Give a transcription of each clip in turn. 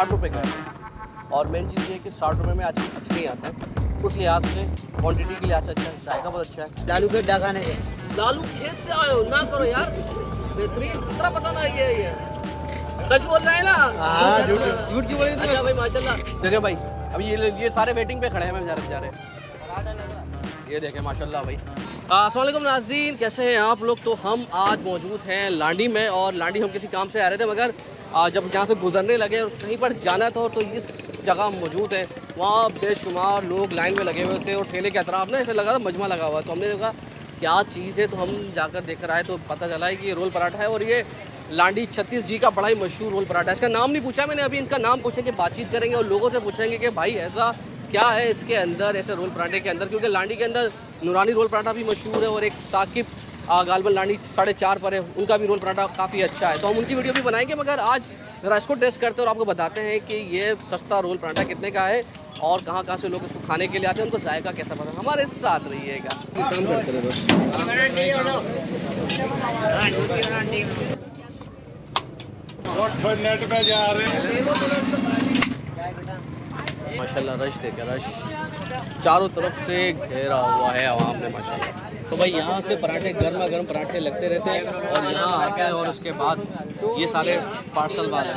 60 रुपये का है। और मेन चीज़ ये है कि 60 रुपये में आज अच्छा नहीं आता है, उस लिहाज से क्वांटिटी के लिहाज से अच्छा है, जायका बहुत अच्छा है। लालू के डाकाने से लालू खेत से आए हो ना करो यार, बेहतरीन, कितना पसंद आई है ये, सच बोल रहे हैं ना? हाँ झूठ क्यों बोले अच्छा भाई माशाल्लाह। देखिए भाई अभी ये सारे वेटिंग पे खड़े हैं, मैं जा रहे हैं। ये देखें माशाल्लाह भाई। अस्सलाम वालेकुम नाज़रीन, कैसे हैं आप लोग? तो हम आज मौजूद हैं लांडी में, और लांडी हम किसी काम से आ रहे थे, मगर जब यहाँ से गुजरने लगे और कहीं पर जाना था तो इस जगह मौजूद है, वहाँ बेशुमार लोग लाइन में लगे हुए थे और ठेले के अतराफ ना ऐसे लगा था मजमा लगा हुआ, तो हमने देखा क्या चीज़ है, तो हम जाकर देख कर आए तो पता चला है कि ये रोल पराठा है, और ये लांडी 36 जी का बड़ा ही मशहूर रोल पराठा है। इसका नाम नहीं पूछा मैंने, अभी इनका नाम पूछेंगे, बातचीत करेंगे और लोगों से पूछेंगे कि भाई ऐसा क्या है इसके अंदर, ऐसे रोल पराठे के अंदर, क्योंकि लांडी के अंदर नूरानी रोल पराठा भी मशहूर है और एक साकिब गालबन लांडी 4.5 पर है, उनका भी रोल पराठा काफ़ी अच्छा है, तो हम उनकी वीडियो भी बनाएंगे, मगर आज ज़रा इसको टेस्ट करते हैं और आपको बताते हैं कि ये सस्ता रोल पराठा कितने का है और कहाँ से लोग इसको खाने के लिए आते हैं, उनको जायका कैसा पता है। हमारे साथ रहिएगा, काम करते रहे बस। नेट पे जा रहे हैं माशाल्लाह, रश देखे, रश चारों तरफ से घेरा हुआ है आवाम ने माशाल्लाह। तो भाई यहाँ से पराठे गर्मा गर्म पराठे लगते रहते हैं और यहाँ आते हैं और उसके बाद ये सारे पार्सल वाले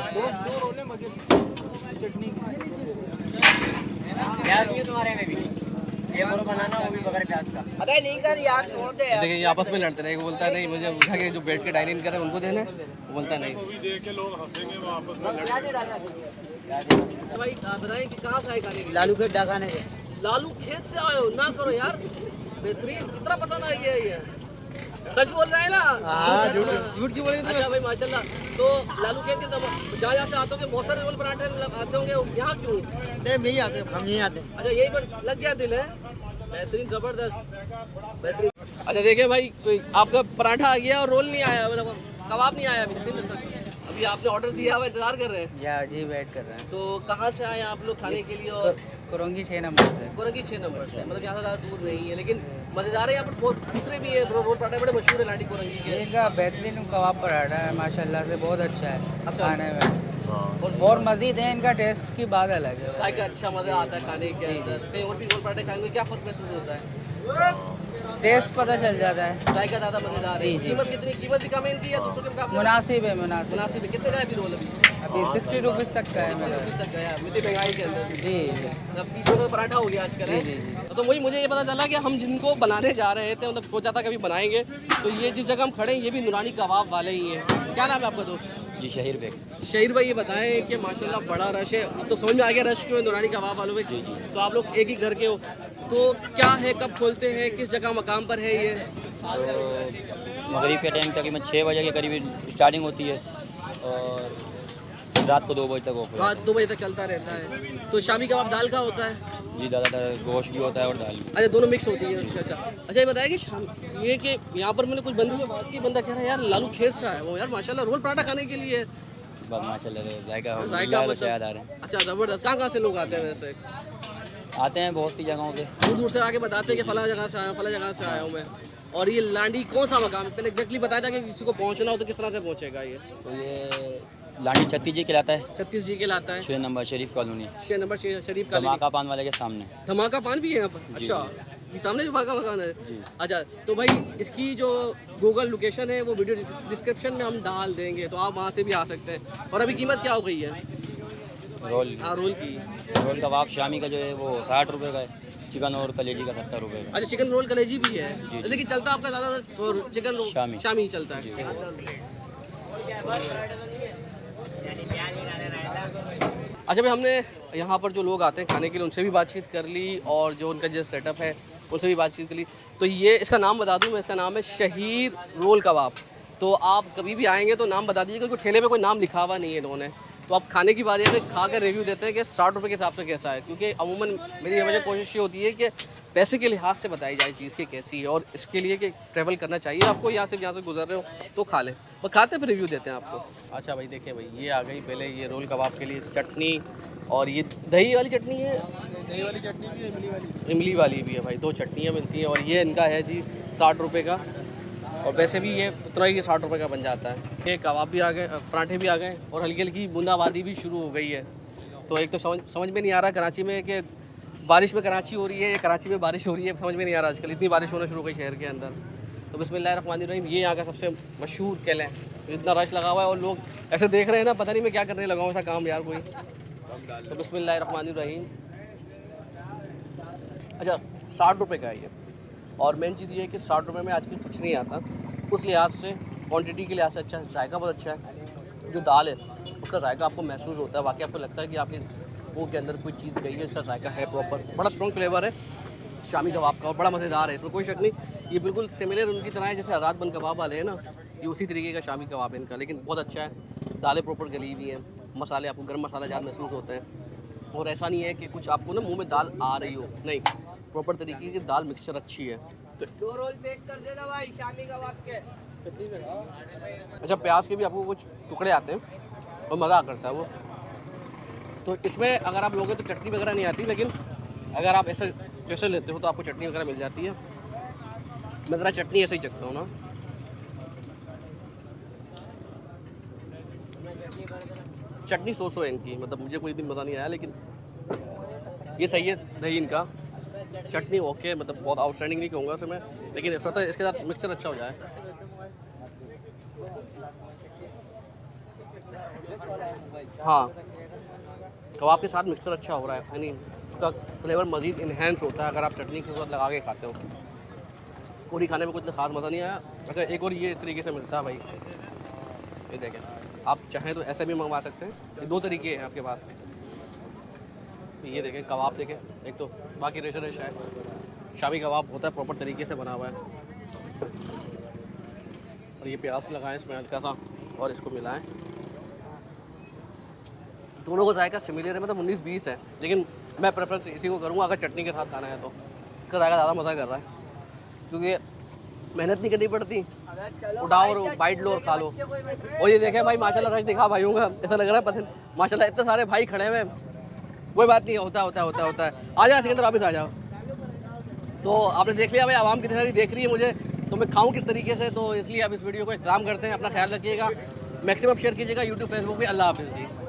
बनाना वो भी बगैर प्याज का। अरे नहीं कर यार, छोड़ दे यार। देखिए ये आपस में लड़ते रहे, वो बोलता है नहीं मुझे उठा के जो बैठ के डाइनिंग करे उनको देना है, वो बोलता नहीं। देख के लोग हंसेंगे, वो आपस में लड़ेंगे। अच्छा भाई बताएं कि कहाँ से आए खाने के लिए? लालू के डाकाने से। लालू खेत से आए हो ना करो यार, बेहतरीन, कितना पसंद आई है ये, सच बोल रहे हैं ना? हाँ झूठ क्यों बोले? अच्छा भाई माशाल्लाह। तो लालू खेत के जहाँ से आते होंगे बहुत सारे रोल पराठे आते होंगे, यहाँ क्यों? नहीं आते, हम नहीं आते। अच्छा यही पर लग गया दिल है, बेहतरीन, ज़बरदस्त, बेहतरीन। अच्छा देखिए भाई, कोई आपका पराठा आ गया और रोल नहीं आया, मतलब कबाब नहीं आया अभी तक। अभी आपने ऑर्डर दिया हुआ, इंतजार कर रहे हैं? या जी वेट कर रहे हैं। तो कहाँ से आए आप लोग खाने के लिए? और कुरंगी 6 नंबर से। कुरंगी 6 नंबर से, मतलब यहाँ से ज़्यादा दूर नहीं है, लेकिन मज़ेदार है। यहाँ पर बहुत दूसरे भी है रोल पराठे, बड़े मशहूर है लांडी कुरंगी के। इनका बेहतरीन कबाब पराठा है माशाल्लाह से, बहुत अच्छा है अच्छा। खाने में, और मज़ीद है, इनका टेस्ट की बात अलग है। चाय का अच्छा मज़ा आता है खाने के अंदर। कहीं और भी रोल पराठे खाएंगे क्या फ़र्क महसूस होता है? टेस्ट पता चल जाता है। चाय का ज़्यादा मज़ेदार है। जी, जी। कीमत कितनी? कीमत भी कम है इनकी या दूसरों के मुकाबले? मुनासिब है, मुनासिब। मुनासिब है। कितने का है अभी रोल? अभी 60 रुपीज़ तक का है 60 मेरा। रुपये तक का है, मिट्टी महंगाई के अंदर। जी मतलब 30 रुपये का पराठा हो गया आजकल है। जी, जी, तो वही मुझे ये पता चला कि हम जिनको बनाने जा रहे थे, मतलब सोचा था कभी बनाएंगे, तो ये जिस जगह हम खड़े हैं ये भी नूरानी कबाब वाले ही हैं। क्या नाम है आपका दोस्त? जी शहीर बेग। शहीर भाई ये बताएं कि माशाल्लाह बड़ा रश है, अब तो समझ में आ गया रश क्यों है नूरानी कबाब वालों में। जी जी। तो आप लोग एक ही घर के हो, तो क्या है, कब खोलते हैं, किस जगह मकाम पर है ये? तो मगरिब के टाइम तकरीबन 6 बजे के करीब स्टार्टिंग होती है और रात को 2 बजे तक ओपन। रात 2 बजे तक चलता रहता है। तो शामी कबाब दाल का होता है? जी ज़्यादातर गोश्त भी होता है और दाल भी। अच्छा दोनों मिक्स होती है। अच्छा ये बताया कि शाम ये कि यहाँ पर मैंने कुछ बंदों से बात की, बंदा कह रहा है यार लालू खेत से है वो, यार माशाल्लाह रोल पराठा खाने के लिए। बस माशाल्लाह जायका जायका तो मतलब शायद आ रहे हैं। अच्छा ज़बरदस्त। कहाँ से लोग आते हैं वैसे? आते हैं बहुत सी जगहों से। दूर दूर से आके बताते हैं कि फला जगह से आया हूँ, फला जगह से आया हूँ मैं। और ये लांडी कौन सा मकाम है, पहले एग्जैक्टली बताया था कि किसी को पहुँचना हो तो किस तरह से पहुँचेगा ये? तो ये लांडी 36 जी कहलाता है, 36 जी के लाता है। 6 नंबर शरीफ कॉलोनी, 6 नंबर शरीफ का। धमाका पान वाले के सामने। धमाका पान भी है यहाँ पर? जी। अच्छा ये सामने जो भागा मकान है। अच्छा तो भाई इसकी जो गूगल लोकेशन है वो वीडियो डिस्क्रिप्शन में हम डाल देंगे, तो आप वहाँ से भी आ सकते हैं। और अभी कीमत क्या हो गई है? रोल हाँ रोल की। रोल कबाब शामी का जो है वो 60 रुपये का है, चिकन और कलेजी का 70 रुपये का। अच्छा चिकन रोल कलेजी भी है? जी, जी। लेकिन चलता आपका ज़्यादा और चिकन रोल शामी। शामी ही चलता है। अच्छा भाई हमने यहाँ पर जो लोग आते हैं खाने के लिए उनसे भी बातचीत कर ली, और जो उनका जो सेटअप है उनसे भी बातचीत कर ली। तो ये इसका नाम बता दूँ मैं, इसका नाम है शहीर रोल कबाब। तो आप कभी भी आएंगे तो नाम बता दीजिए, क्योंकि ठेले पे कोई नाम लिखा हुआ नहीं है इन्होंने। तो आप खाने की बारी है, खा कर रिव्यू देते हैं कि 60 रुपये के हिसाब से कैसा है, क्योंकि अमूमन मेरी हमेशा कोशिश ये होती है कि पैसे के लिहाज से बताई जाए चीज़ की कैसी है, और इसके लिए कि ट्रैवल करना चाहिए आपको, यहाँ से गुजर रहे हो तो खा लें, और खाते फिर रिव्यू देते हैं आपको। अच्छा भाई देखिए भाई ये आ गई पहले ये रोल कबाब के लिए चटनी, और ये दही वाली चटनी है, दही वाली चटनी भी है, इमली वाली भी है भाई, 2 चटनियाँ मिलती हैं। और ये इनका है जी 60 रुपये का, और वैसे भी ये उतना ही 60 रुपये का बन जाता है। ये कबाब भी आ गए, पराठे भी आ गए, और हल्की हल्की बूंदाबांदी भी शुरू हो गई है। तो एक तो समझ में नहीं आ रहा कराची में कि बारिश में कराची हो रही है या कराची में बारिश हो रही है, समझ में नहीं आ रहा आजकल, इतनी बारिश होना शुरू हो गई शहर के अंदर। तो बिस्मिल्लाहिर्रहमानिर्रहीम, ये यहाँ का सबसे मशहूर किला है। इतना रश लगा हुआ है और लोग ऐसे देख रहे हैं ना, पता नहीं मैं क्या करने लगा हूँ ऐसा काम यार कोई। तो बिस्मिल्लाहिर्रहमानिर्रहीम। अच्छा, 60 रुपये का है ये, और मेन चीज़ ये है कि 60 रुपये में आजकल कुछ नहीं आता। उस लिहाज से क्वांटिटी के लिहाज से अच्छा है, जायका बहुत अच्छा है। जो दाल है उसका जायका आपको महसूस होता है, वाकई आपको लगता है कि आपके मुँह के अंदर कोई चीज़ गई है, इसका जायका है प्रॉपर, बड़ा स्ट्रॉन्ग फ्लेवर है शामी कबाब का और बड़ा मज़ेदार है, इसमें कोई शक नहीं। ये बिल्कुल सिमिलर उनकी तरह है जैसे आज़ाद बन कबाब वाले हैं ना, ये उसी तरीके का शामी कबाब है इनका, लेकिन बहुत अच्छा है। दालें प्रॉपर गली हुई हैं, मसाले आपको गर्म मसाला ज़्यादा महसूस होते हैं, और ऐसा नहीं है कि कुछ आपको ना मुँह में दाल आ रही हो, नहीं, प्रॉपर तरीके की दाल मिक्सचर अच्छी है। तो 2 रोल पैक कर देना भाई शामी कबाब के। अच्छा, प्याज के भी आपको कुछ टुकड़े आते हैं और मज़ा करता है वो। तो इसमें अगर आप लोगे तो चटनी वगैरह नहीं आती, लेकिन अगर आप ऐसे जैसे लेते हो तो आपको चटनी वगैरह मिल जाती है। मैं ज़रा चटनी ऐसे ही चखता हूँ ना, चटनी सो है इनकी, मतलब मुझे कोई दिन मज़ा नहीं आया, लेकिन ये सही है। दही इनका चटनी ओके, मतलब बहुत आउटस्टैंडिंग नहीं कहूँगा उसे मैं, लेकिन ऐसा था इसके साथ मिक्सचर अच्छा हो जाए। हाँ, कबाब के साथ मिक्सचर अच्छा हो रहा है, यानी उसका फ्लेवर मज़ीद इन्हेंस होता है अगर आप चटनी के साथ लगा के खाते हो। पूरी खाने में कुछ खास मज़ा नहीं आया। अच्छा, एक और ये इस तरीके से मिलता है भाई, ये देखें, आप चाहें तो ऐसे भी मंगवा सकते हैं, ये 2 तरीके हैं आपके पास। ये देखें कबाब देखें, एक तो बाकी रेशा है, शामी कबाब होता है प्रॉपर तरीके से बना हुआ है, और ये प्याज लगाएं इसमें हल्का सा और इसको मिलाएं। दोनों को जायका सिमिलर है, मतलब 19-20 है, लेकिन मैं प्रेफरेंस इसी को करूँगा अगर चटनी के साथ खाना है तो। इसका जायका ज़्यादा मज़ा कर रहा है, क्योंकि मेहनत नहीं करनी पड़ती, उठाओ और बाइट लो और खा लो। और ये देखें भाई, माशाल्लाह रश दिखा भाइयों का, ऐसा लग रहा है पता माशाल्लाह इतने सारे भाई खड़े हुए हैं। कोई बात नहीं, होता है। आ जाओ सिकंदर, वापस आ जाओ। तो आपने देख लिया भाई, आवाम कितनी सारी देख रही है मुझे, तो मैं खाऊं किस तरीके से, तो इसलिए आप इस वीडियो को एहतराम करते हैं। अपना ख्याल रखिएगा, मैक्सिमम शेयर कीजिएगा यूट्यूब फेसबुक पे। अल्लाह हाफिज़ जी।